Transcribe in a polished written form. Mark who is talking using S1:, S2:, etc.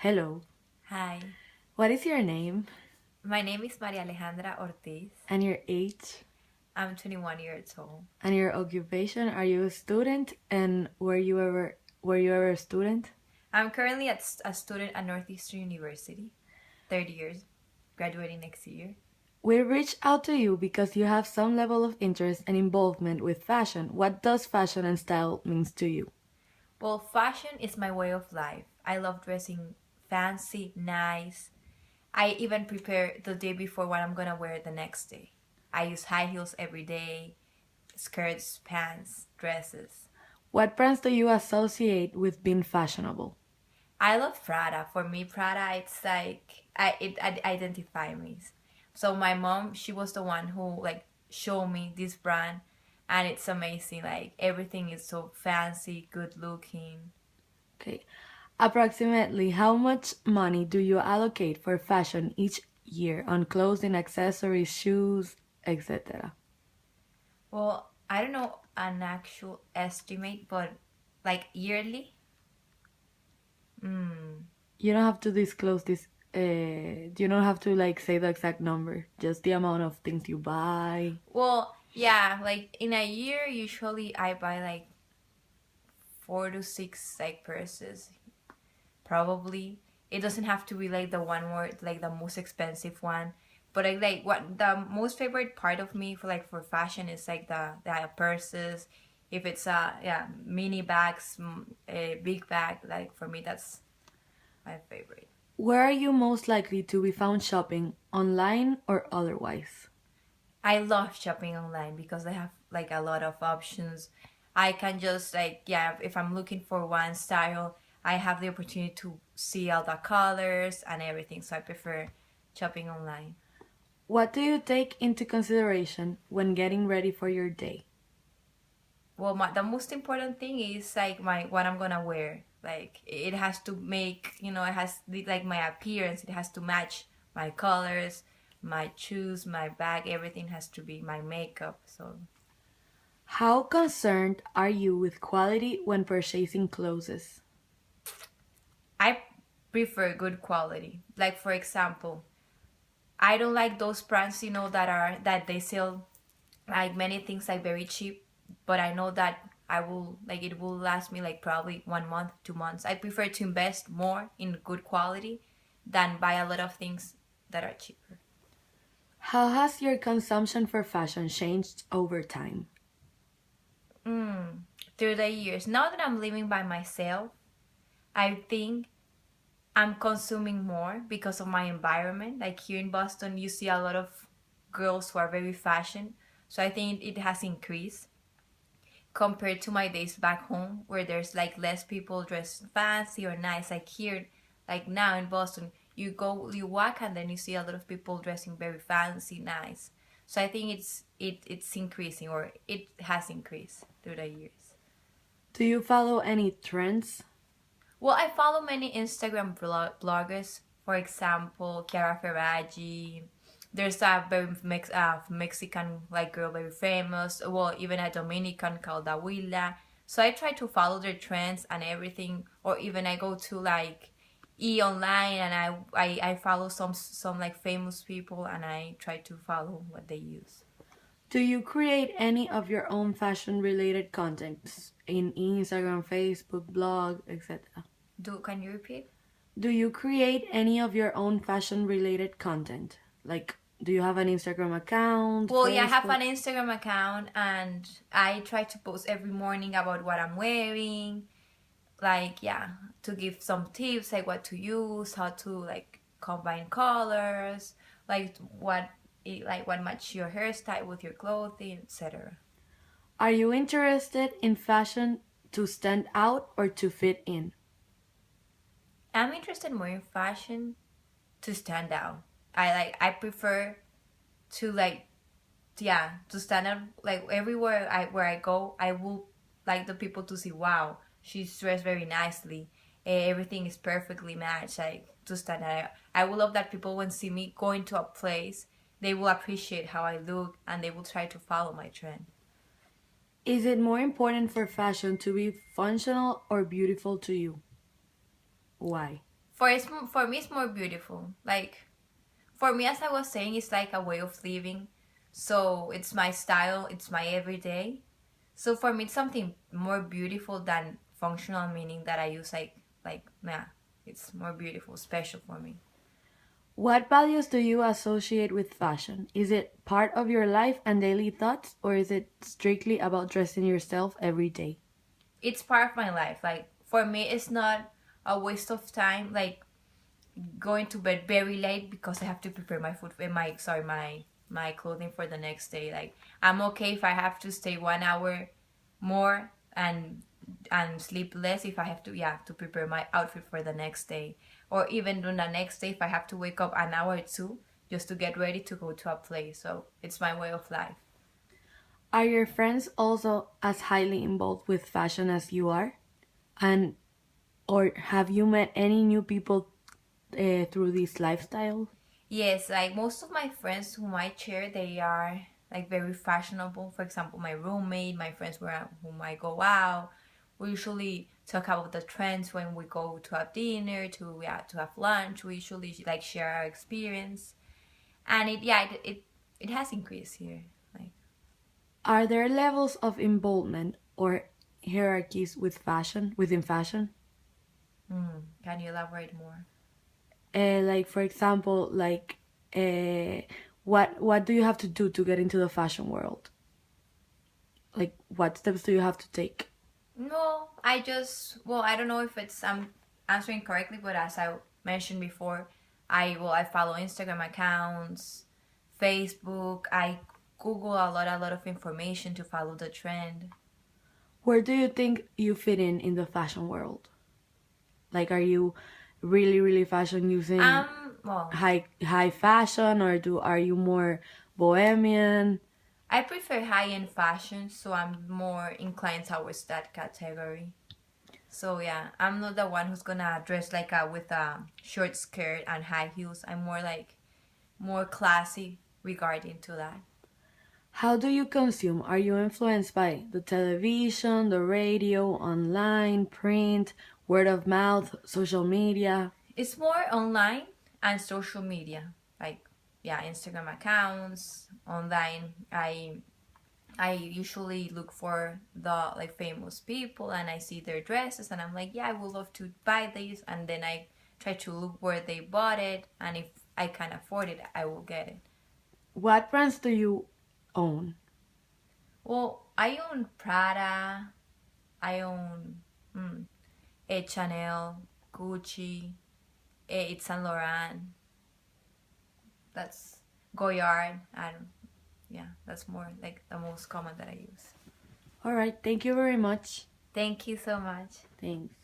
S1: Hello.
S2: Hi,
S1: What is your name
S2: my name is Maria Alejandra Ortiz.
S1: and your age
S2: I'm 21 years old.
S1: and your occupation? Are you a student and were you ever a student?
S2: I'm currently a student at Northeastern University, third years, graduating next year.
S1: We reached out to you because you have some level of interest and involvement with fashion. What does fashion and style means to you?
S2: Well, fashion is my way of life. I love dressing fancy, nice. I even prepare the day before what I'm gonna wear the next day. I use high heels every day, skirts, pants, dresses.
S1: What brands do you associate with being fashionable?
S2: I love Prada. For me, Prada, it's like it identify me. So my mom, she was the one who like showed me this brand, and it's amazing. Like everything is so fancy, good looking.
S1: Okay. Approximately how much money do you allocate for fashion each year on clothing, accessories, shoes, etc.?
S2: Well, I don't know an actual estimate, but like yearly. Mm.
S1: You don't have to disclose this. You don't have to like say the exact number. Just the amount of things you buy.
S2: Well, yeah, like in a year, usually I buy like 4 to 6 like purses probably. It doesn't have to be like the one more like the most expensive one, but like what the most favorite part of me for like for fashion is like the purses. If it's yeah, mini bags, a big bag, like for me that's my favorite.
S1: Where are you most likely to be found shopping, online or otherwise?
S2: I love shopping online because I have like a lot of options. I can just like yeah, if I'm looking for one style, I have the opportunity to see all the colors and everything. So I prefer shopping online.
S1: What do you take into consideration when getting ready for your day?
S2: Well, the most important thing is like my what I'm gonna wear. Like it has to make it has like my appearance. It has to match my colors, my shoes, my bag. Everything has to be my makeup. So
S1: How concerned are you with quality when purchasing clothes?
S2: I prefer good quality. Like for example, I don't like those brands that they sell like many things like very cheap, but I know that I will like it will last me like probably 1 month, 2 months. I prefer to invest more in good quality than buy a lot of things that are cheaper.
S1: How has your consumption for fashion changed over time?
S2: Mm. Through the years, now that I'm living by myself, I think I'm consuming more because of my environment. Like here in Boston, you see a lot of girls who are very fashion, so I think it has increased compared to my days back home where there's like less people dressed fancy or nice. Like here, like now in Boston, you walk and then you see a lot of people dressing very fancy, nice. So I think it's increasing, or it has increased through the years.
S1: Do you follow any trends?
S2: Well, I follow many Instagram bloggers. For example, Chiara Ferraggi. There's a very Mexican like girl, very famous. Well, even a Dominican called Abuela. So I try to follow their trends and everything. Or even I go to like online and I follow some like famous people and I try to follow what they use.
S1: Do you create any of your own fashion related content in Instagram, Facebook, blog, etc.?
S2: Do Can you repeat?
S1: Do you create any of your own fashion related content? Like, do you have an Instagram account,
S2: Well, yeah, I have
S1: Facebook?
S2: an Instagram account and I try to post every morning about what I'm wearing. Like, yeah, to give some tips, like what to use, how to like combine colors, like what match your hairstyle with your clothing, etc.
S1: Are you interested in fashion to stand out or to fit in?
S2: I'm interested more in fashion to stand out. I prefer to like yeah to stand out like everywhere I go. I will like the people to see, wow, she's dressed very nicely. Everything is perfectly matched, like to stand out. I would love that people when see me going to a place, they will appreciate how I look and they will try to follow my trend.
S1: Is it more important for fashion to be functional or beautiful to you? Why?
S2: For me, it's more beautiful. Like for me, as I was saying, it's like a way of living. So it's my style. It's my everyday. So for me, it's something more beautiful than functional, meaning that I use yeah, it's more beautiful, special for me.
S1: What values do you associate with fashion? Is it part of your life and daily thoughts, or is it strictly about dressing yourself every day?
S2: It's part of my life. Like for me, it's not a waste of time. Like going to bed very late because I have to prepare my food, my clothing for the next day. Like I'm okay if I have to stay 1 hour more and sleep less if I have to, yeah, to prepare my outfit for the next day, or even on the next day if I have to wake up an hour or two just to get ready to go to a place. So it's my way of life.
S1: Are your friends also as highly involved with fashion as you are? And or have you met any new people through this lifestyle?
S2: Yes, like most of my friends whom I share, they are like very fashionable. For example, my roommate, my friends where whom I go out, we usually talk about the trends when we go to have dinner, to, yeah, to have lunch. We usually like share our experience, and it has increased here. Like,
S1: Are there levels of involvement or hierarchies with fashion within fashion?
S2: can you elaborate more?
S1: Like for example, like uh, what do you have to do to get into the fashion world? Like what steps do you have to take?
S2: No, I just, well, I don't know if it's I'm answering correctly, but as I mentioned before, I follow Instagram accounts, Facebook. I Google a lot of information to follow the trend.
S1: Where do you think you fit in the fashion world? Like are you really fashion using
S2: Well,
S1: high fashion, or do are you more bohemian?
S2: I prefer high-end fashion, so I'm more inclined towards that category. So yeah, I'm not the one who's gonna dress like with a short skirt and high heels. I'm more like more classy regarding to that.
S1: How do you consume? Are you influenced by the television, the radio, online, print, word of mouth, social media?
S2: It's more online and social media, like, yeah, Instagram accounts, online. I usually look for the like famous people and I see their dresses and I'm like, yeah, I would love to buy these, and then I try to look where they bought it, and if I can afford it, I will get it.
S1: What brands do you own?
S2: Well, I own Prada, I own Chanel, Gucci, it's Saint Laurent. That's Goyard. I don't. Yeah, that's more like the most common that I use.
S1: All right, thank you very much.
S2: Thank you so much.
S1: Thanks.